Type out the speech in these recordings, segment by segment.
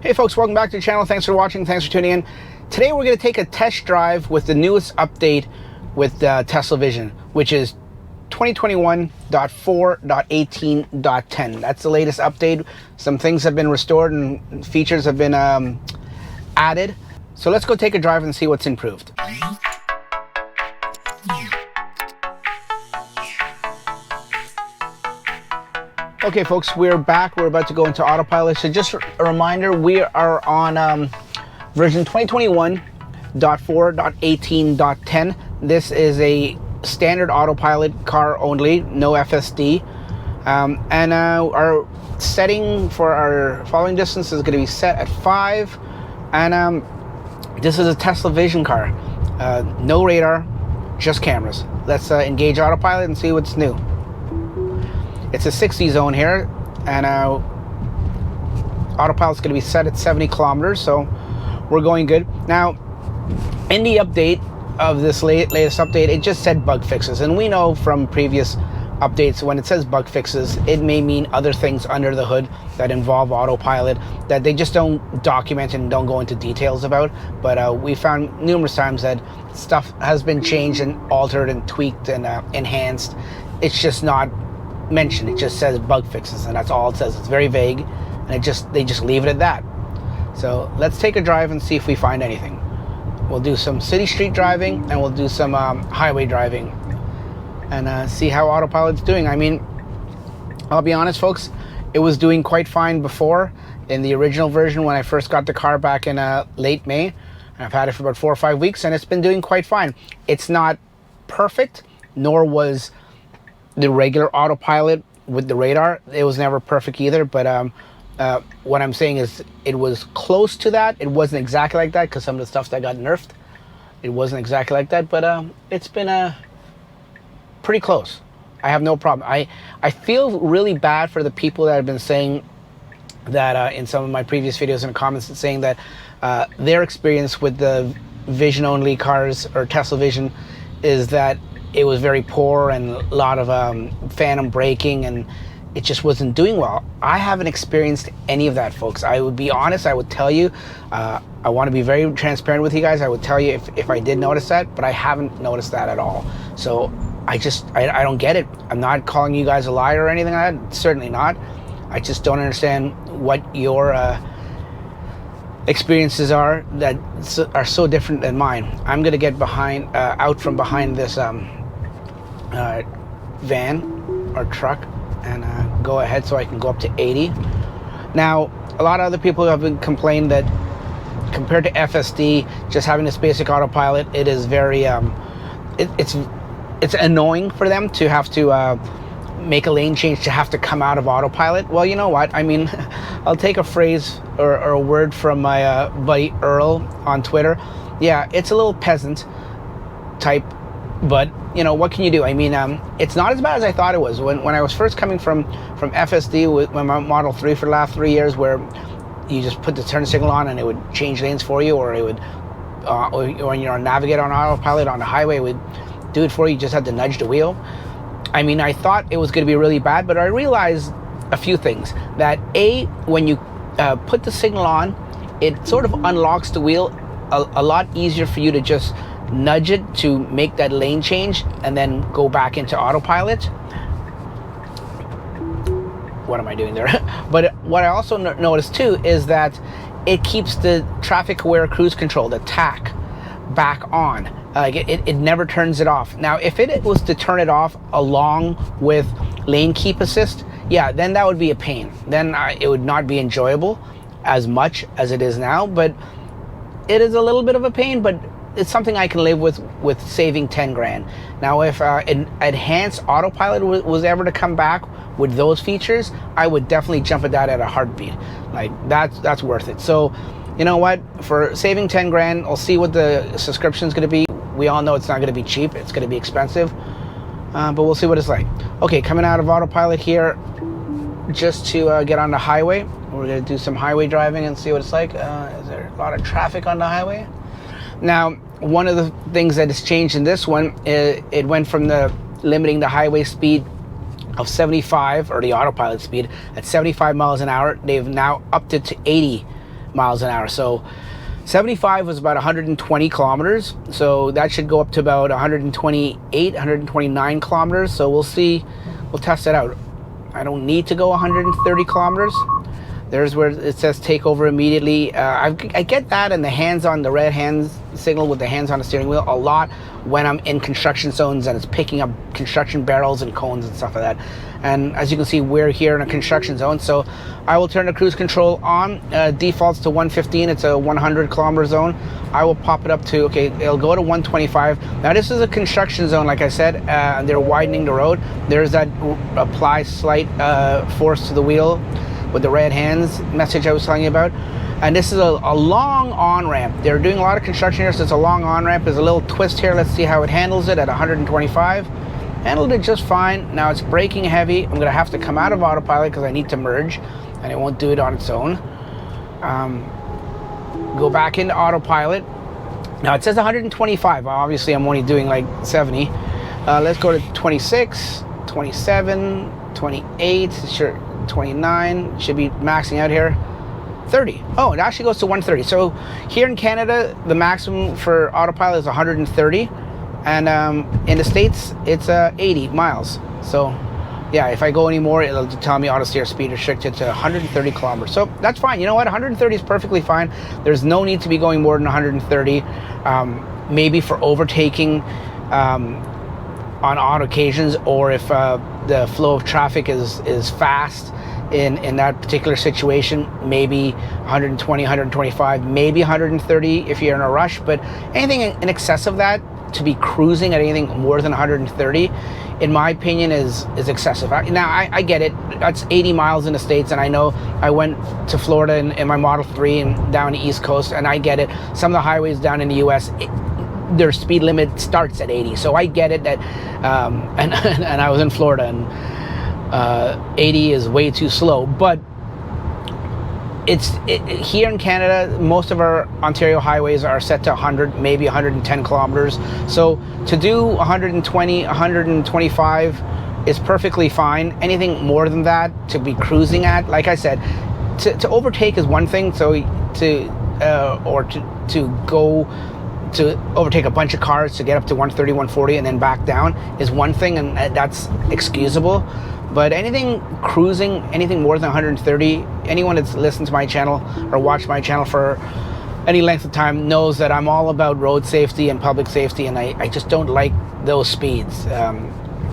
Hey folks, welcome back to the channel. Thanks for watching, thanks for tuning in. Today we're going to take a test drive with the newest update with Tesla Vision, which is 2021.4.18.10. That's the latest update. Some things have been restored and features have been added. So let's go take a drive and see what's improved. Okay folks, we're back. We're about to go into autopilot. So just a reminder, we are on version 2021.4.18.10. This is a standard autopilot car only, no FSD. And our setting for our following distance is going to be set at 5. And this is a Tesla Vision car. No radar, just cameras. Let's engage autopilot and see what's new. It's a 60 zone here, and autopilot's going to be set at 70 kilometers, so we're going good. Now, in the update of this latest update, it just said bug fixes, and we know from previous updates when it says bug fixes, it may mean other things under the hood that involve autopilot that they just don't document and don't go into details about. But we found numerous times that stuff has been changed and altered and tweaked and enhanced. It's just not mentioned. It just says bug fixes, and that's all it says. It's very vague, and they just leave it at that. So let's take a drive and see if we find anything. We'll do some city street driving, and we'll do some highway driving, and see how autopilot's doing. I mean, I'll be honest folks, it was doing quite fine before in the original version when I first got the car back in late May. I've had it for about 4 or 5 weeks, and it's been doing quite fine. It's not perfect, nor was the regular autopilot with the radar. It was never perfect either, but what I'm saying is it was close to that. It wasn't exactly like that because some of the stuff that got nerfed, it wasn't exactly like that, but it's been pretty close. I have no problem. I feel really bad for the people that have been saying that in some of my previous videos and comments, saying that their experience with the Vision only cars or Tesla Vision is that it was very poor and a lot of phantom braking, and it just wasn't doing well. I haven't experienced any of that, folks. I would be honest, I would tell you, I want to be very transparent with you guys. I would tell you if I did notice that, but I haven't noticed that at all. So I don't get it. I'm not calling you guys a liar or anything like that, certainly not. I just don't understand what your experiences are that are so different than mine. I'm gonna get out from behind this van or truck and go ahead so I can go up to 80. Now, a lot of other people have been complaining that compared to FSD, just having this basic autopilot, it is very it's annoying for them to have to make a lane change, to have to come out of autopilot. Well, you know what? I mean, I'll take a phrase or a word from my buddy Earl on Twitter. Yeah, it's a little peasant type, but you know, what can you do? I mean, it's not as bad as I thought it was. When I was first coming from FSD with my Model 3 for the last 3 years, where you just put the turn signal on and it would change lanes for you, or it would, or when you're on navigate on autopilot on the highway, it would do it for you. You just had to nudge the wheel. I mean, I thought it was going to be really bad, but I realized a few things. That A, when you put the signal on, it sort of unlocks the wheel a lot easier for you to just nudge it to make that lane change and then go back into autopilot. What am I doing there? But what I also noticed too is that it keeps the traffic aware cruise control, the TAC, back on. It never turns it off. Now, if it was to turn it off along with lane keep assist, yeah, then that would be a pain. Then it would not be enjoyable as much as it is now, but it is a little bit of a pain, but it's something I can live with saving 10 grand. Now, if enhanced autopilot was ever to come back with those features, I would definitely jump at that at a heartbeat. Like, that's worth it. So, you know what? For saving 10 grand, I'll see what the subscription's gonna be. We all know it's not gonna be cheap. It's gonna be expensive, but we'll see what it's like. Okay, coming out of autopilot here, just to get on the highway. We're gonna do some highway driving and see what it's like. Is there a lot of traffic on the highway? Now, one of the things that has changed in this one, it went from the limiting the highway speed of 75, or the autopilot speed, at 75 miles an hour. They've now upped it to 80 miles an hour. So 75 was about 120 kilometers. So that should go up to about 128, 129 kilometers. So we'll see. We'll test it out. I don't need to go 130 kilometers. There's where it says take over immediately. I get that and the hands on the red hands signal with the hands on the steering wheel a lot when I'm in construction zones and it's picking up construction barrels and cones and stuff like that. And as you can see, we're here in a construction zone. So I will turn the cruise control on. Defaults to 115. It's a 100 kilometer zone. I will pop it up to, okay, it'll go to 125. Now this is a construction zone, like I said, and they're widening the road. There's that apply slight force to the wheel with the red hands message I was telling you about. And this is a long on-ramp. They're doing a lot of construction here, so it's a long on-ramp. There's a little twist here. Let's see how it handles it at 125. Handled it just fine. Now it's braking heavy. I'm gonna have to come out of autopilot because I need to merge, and it won't do it on its own. Go back into autopilot. Now it says 125. Obviously I'm only doing like 70. Let's go to 26, 27, 28, sure, 29, should be maxing out here. 30. Oh, it actually goes to 130. So here in Canada, the maximum for autopilot is 130, and in the States, it's 80 miles. So yeah, if I go any more, it'll tell me auto steer speed restricted to 130 kilometers. So that's fine. You know what? 130 is perfectly fine. There's no need to be going more than 130. Maybe for overtaking on odd occasions, or if the flow of traffic is fast in that particular situation, maybe 120, 125, maybe 130 if you're in a rush. But anything in excess of that, to be cruising at anything more than 130, in my opinion, is excessive. Now I get it. That's 80 miles in the States, and I know I went to Florida in my Model 3 and down the East Coast, and I get it. Some of the highways down in the US, their speed limit starts at 80, so I get it that and I was in Florida, and 80 is way too slow. But here in Canada, most of our Ontario highways are set to 100, maybe 110 kilometers. So to do 120, 125 is perfectly fine. Anything more than that to be cruising at, like I said, to overtake is one thing. So to go to overtake a bunch of cars to get up to 130, 140 and then back down is one thing, and that's excusable. But anything cruising, anything more than 130, anyone that's listened to my channel or watched my channel for any length of time knows that I'm all about road safety and public safety, and I just don't like those speeds.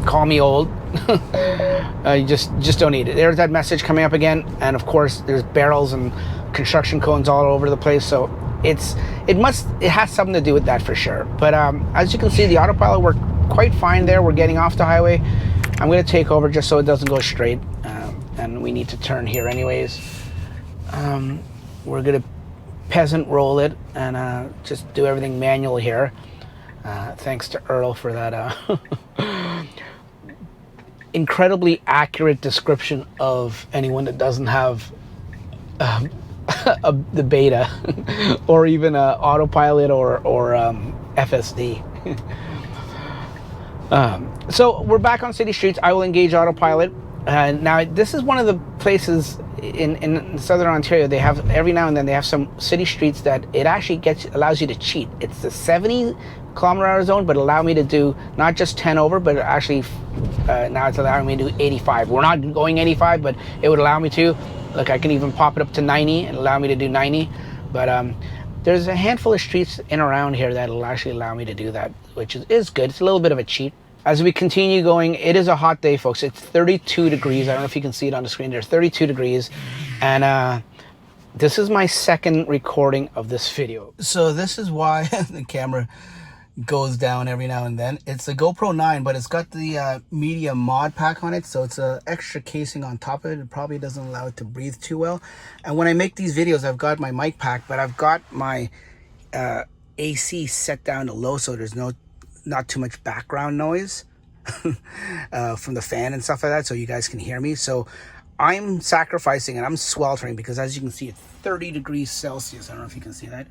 Call me old. You just don't need it. There's that message coming up again, and of course there's barrels and construction cones all over the place, so it has something to do with that for sure. But as you can see, the autopilot worked quite fine there. We're getting off the highway. I'm going to take over just so it doesn't go straight, and we need to turn here anyways. We're going to peasant roll it and just do everything manual here. Thanks to Earl for that incredibly accurate description of anyone that doesn't have the beta or even autopilot or FSD. So we're back on city streets. I will engage autopilot. Now this is one of the places in Southern Ontario, they have every now and then they have some city streets that it actually allows you to cheat. It's the 70 kilometer hour zone, but allow me to do not just 10 over, but actually now it's allowing me to do 85. We're not going 85, but it would allow me to. Look, I can even pop it up to 90 and allow me to do 90. But there's a handful of streets in around here that will actually allow me to do that, which is good. It's a little bit of a cheat. As we continue going, it is a hot day, folks. It's 32 degrees. I don't know if you can see it on the screen. There's 32 degrees. And this is my second recording of this video. So this is why the camera goes down every now and then. It's a GoPro 9, but it's got the media mod pack on it. So it's an extra casing on top of it. It probably doesn't allow it to breathe too well. And when I make these videos, I've got my mic pack, but I've got my AC set down to low, so there's not too much background noise from the fan and stuff like that, so you guys can hear me. So I'm sacrificing, and I'm sweltering because, as you can see, it's 30 degrees Celsius. I don't know if you can see that.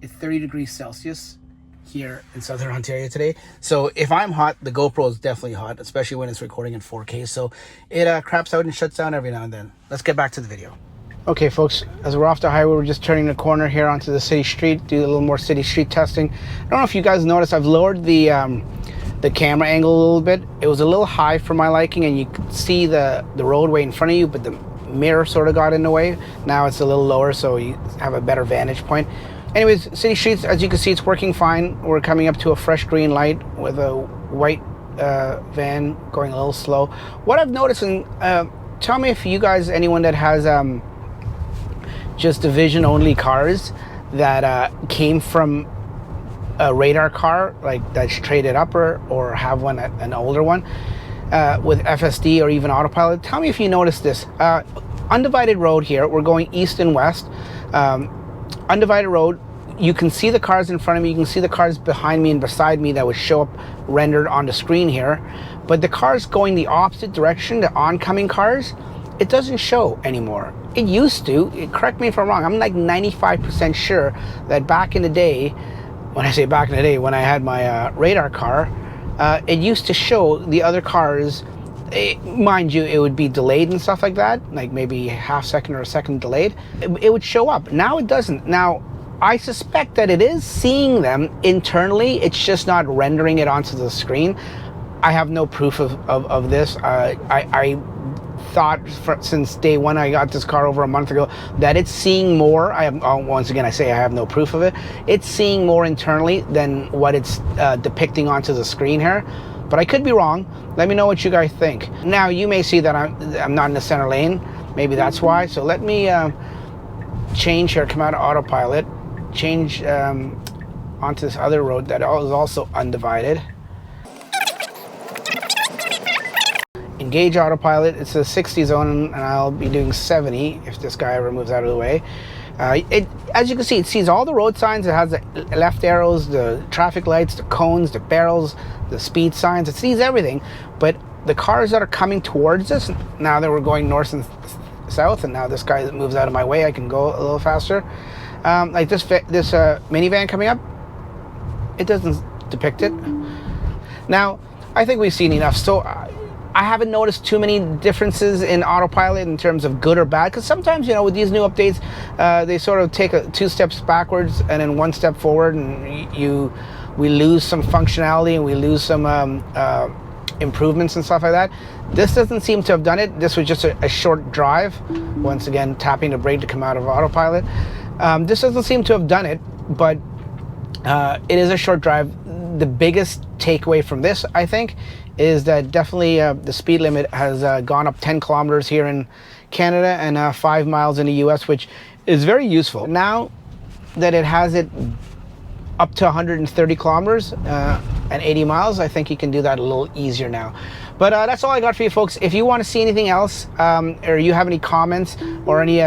It's 30 degrees Celsius here in Southern Ontario today. So if I'm hot, the GoPro is definitely hot, especially when it's recording in 4K. So it craps out and shuts down every now and then. Let's get back to the video. Okay, folks, as we're off the highway, we're just turning the corner here onto the city street, do a little more city street testing. I don't know if you guys noticed, I've lowered the camera angle a little bit. It was a little high for my liking, and you could see the roadway in front of you, but the mirror sort of got in the way. Now it's a little lower, so you have a better vantage point. Anyways, city streets, as you can see, it's working fine. We're coming up to a fresh green light with a white van going a little slow. What I've noticed, and tell me if you guys, anyone that has just division only cars that came from a radar car, like that's traded up, or have one, an older one with FSD or even autopilot. Tell me if you notice this. Undivided road here, we're going east and west. Undivided road, you can see the cars in front of me, you can see the cars behind me and beside me that would show up rendered on the screen here, but the cars going the opposite direction, the oncoming cars, it doesn't show anymore. It used to. Correct me if I'm wrong, I'm like 95% sure that back in the day, when I say back in the day, when I had my radar car, it used to show the other cars. Mind you, it would be delayed and stuff like that, like maybe half second or a second delayed. It would show up. Now it doesn't. Now I suspect that it is seeing them internally, it's just not rendering it onto the screen. I have no proof of this. I thought since day one, I got this car over a month ago, that it's seeing more. Once again, I say I have no proof of it. It's seeing more internally than what it's depicting onto the screen here. But I could be wrong. Let me know what you guys think. Now, you may see that I'm not in the center lane. Maybe that's why. So let me change here, come out of autopilot, change onto this other road that is also undivided. Engage autopilot. It's a 60 zone, and I'll be doing 70 if this guy ever moves out of the way. As you can see, it sees all the road signs. It has the left arrows, the traffic lights, the cones, the barrels, the speed signs. It sees everything. But the cars that are coming towards us, now that we're going north and south, and now this guy that moves out of my way, I can go a little faster. Like this minivan coming up, it doesn't depict it. Now, I think we've seen enough. So I haven't noticed too many differences in autopilot in terms of good or bad, because sometimes, you know, with these new updates, they sort of take 2 steps backwards and then 1 step forward, and we lose some functionality and we lose some improvements and stuff like that. This doesn't seem to have done it. This was just a short drive. Once again, tapping the brake to come out of autopilot. This doesn't seem to have done it, but it is a short drive. The biggest takeaway from this, I think, is that definitely the speed limit has gone up 10 kilometers here in Canada and 5 miles in the US, which is very useful. Now that it has it up to 130 kilometers and 80 miles, I think you can do that a little easier now. But that's all I got for you, folks. If you want to see anything else, or you have any comments or any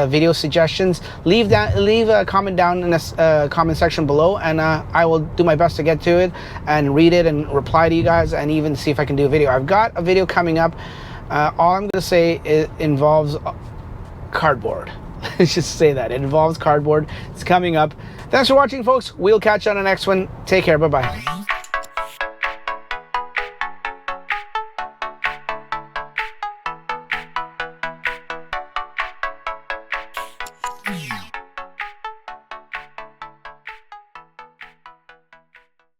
video suggestions, leave a comment down in the comment section below, and I will do my best to get to it and read it and reply to you guys, and even see if I can do a video. I've got a video coming up. All I'm going to say, it involves cardboard. Let's just say that. It involves cardboard. It's coming up. Thanks for watching, folks. We'll catch you on the next one. Take care. Bye-bye.